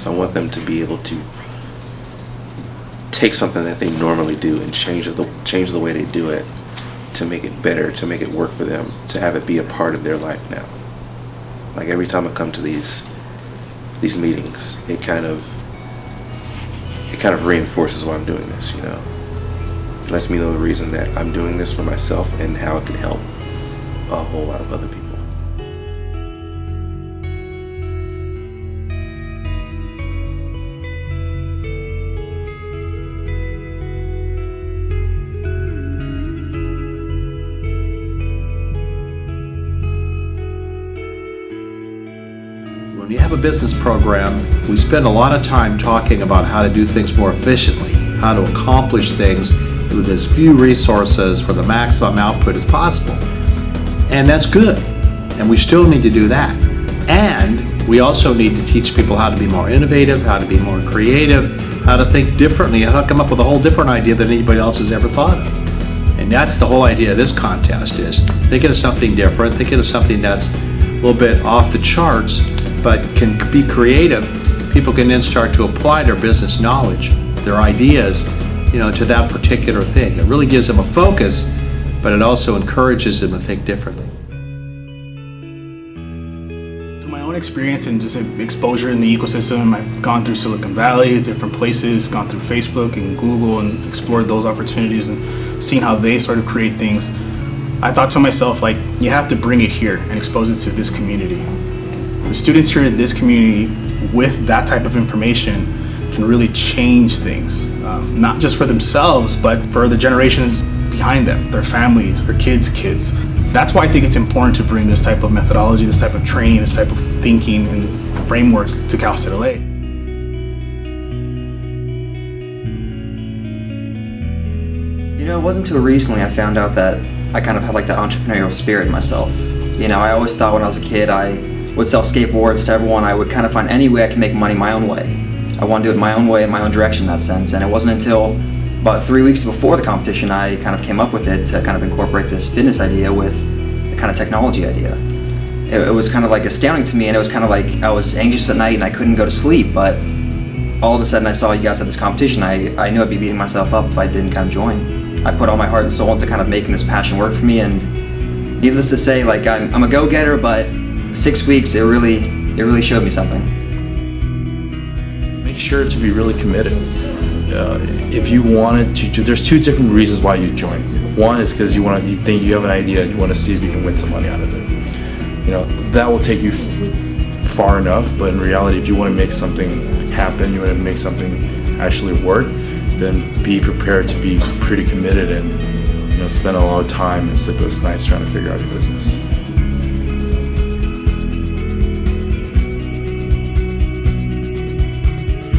programs. I want them to be able to take something that they normally do and change the way they do it to make it better, to make it work for them, to have it be a part of their life now. Like every time I come to these meetings, it kind of reinforces why I'm doing this, you know. It lets me know the reason that I'm doing this for myself and how it can help a whole lot of other people. When you have a business program, we spend a lot of time talking about how to do things more efficiently, how to accomplish things with as few resources for the maximum output as possible. And that's good, and we still need to do that. And we also need to teach people how to be more innovative, how to be more creative, how to think differently, and how to come up with a whole different idea than anybody else has ever thought of. And that's the whole idea of this contest, is thinking of something different, thinking of something that's a little bit off the charts, but can be creative. People can then start to apply their business knowledge, their ideas, to that particular thing. It really gives them a focus, but it also encourages them to think differently. Through my own experience and just exposure in the ecosystem, I've gone through Silicon Valley, different places, gone through Facebook and Google and explored those opportunities and seen how they sort of create things. I thought to myself, like, you have to bring it here and expose it to this community. The students here in this community with that type of information can really change things, not just for themselves, but for the generations behind them, their families, their kids. That's why I think it's important to bring this type of methodology, this type of training, this type of thinking and framework to Cal State L.A. It wasn't until recently I found out that I kind of had like that entrepreneurial spirit in myself. I always thought when I was a kid I would sell skateboards to everyone. I would kind of find any way I can make money my own way. I wanted to do it my own way, in my own direction in that sense. And it wasn't until about 3 weeks before the competition I kind of came up with it to kind of incorporate this fitness idea with the kind of technology idea. It was kind of like astounding to me, and it was kind of like I was anxious at night and I couldn't go to sleep, but all of a sudden I saw you guys at this competition. I knew I'd be beating myself up if I didn't kind of join. I put all my heart and soul into kind of making this passion work for me, and needless to say, like I'm a go-getter, but 6 weeks, it really showed me something. Make sure to be really committed. If you wanted to, there's two different reasons why you join. One is because you think you have an idea and you want to see if you can win some money out of it. That will take you far enough, but in reality, if you want to make something happen, you want to make something actually work, then be prepared to be pretty committed and spend a lot of time and sleepless nights trying to figure out your business.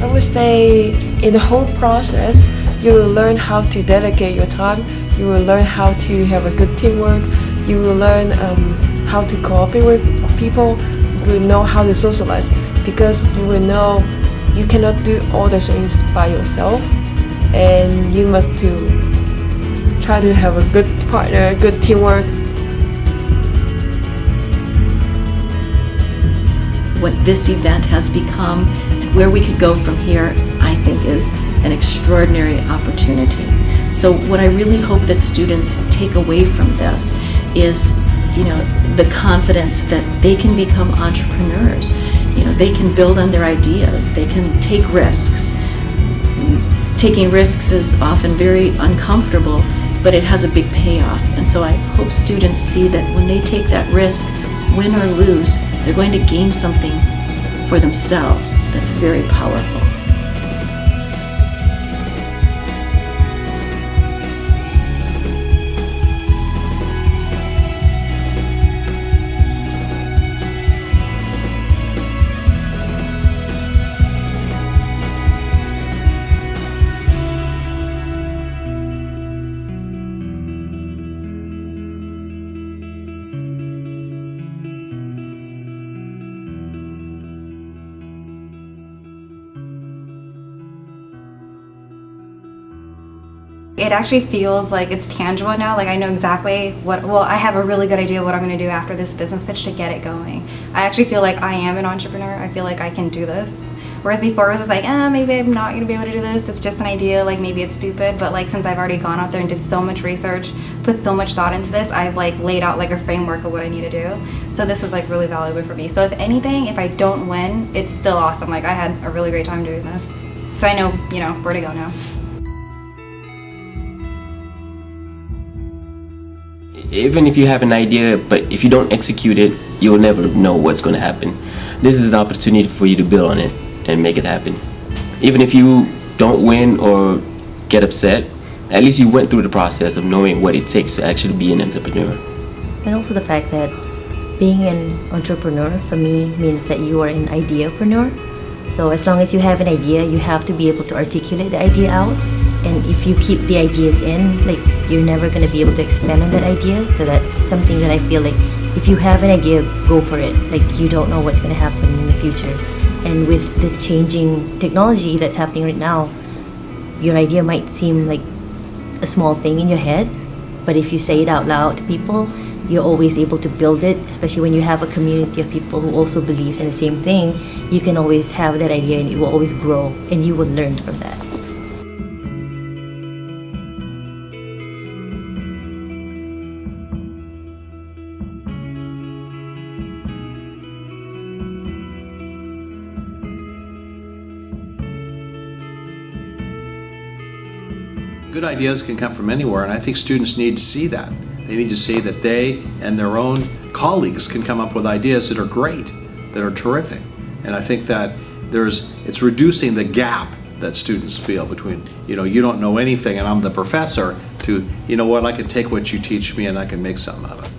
I would say in the whole process, you will learn how to delegate your time, you will learn how to have a good teamwork, you will learn how to cooperate with people, you will know how to socialize, because you will know you cannot do all the things by yourself, and you must try to have a good partner, good teamwork. What this event has become and where we could go from here, I think, is an extraordinary opportunity. So what I really hope that students take away from this is, the confidence that they can become entrepreneurs. They can build on their ideas, they can take risks. Taking risks is often very uncomfortable, but it has a big payoff. And so I hope students see that when they take that risk, win or lose, they're going to gain something for themselves that's very powerful. It actually feels like it's tangible now. Like I know exactly I have a really good idea of what I'm going to do after this business pitch to get it going. I actually feel like I am an entrepreneur. I feel like I can do this. Whereas before it was like, maybe I'm not gonna be able to do this. It's just an idea, like maybe it's stupid. But like since I've already gone out there and did so much research, put so much thought into this, I've like laid out like a framework of what I need to do. So this was like really valuable for me. So if anything, if I don't win, it's still awesome. Like I had a really great time doing this. So I know, where to go now. Even if you have an idea, but if you don't execute it, you'll never know what's going to happen. This is an opportunity for you to build on it and make it happen. Even if you don't win or get upset, at least you went through the process of knowing what it takes to actually be an entrepreneur. And also the fact that being an entrepreneur for me means that you are an ideapreneur. So as long as you have an idea, you have to be able to articulate the idea out. And if you keep the ideas in, like, you're never going to be able to expand on that idea. So that's something that I feel like if you have an idea, go for it. Like, you don't know what's going to happen in the future. And with the changing technology that's happening right now, your idea might seem like a small thing in your head, but if you say it out loud to people, you're always able to build it, especially when you have a community of people who also believes in the same thing. You can always have that idea and it will always grow and you will learn from that. Good ideas can come from anywhere, and I think students need to see that. They need to see that they and their own colleagues can come up with ideas that are great, that are terrific. And I think that it's reducing the gap that students feel between, you don't know anything and I'm the professor, to, I can take what you teach me and I can make something out of it.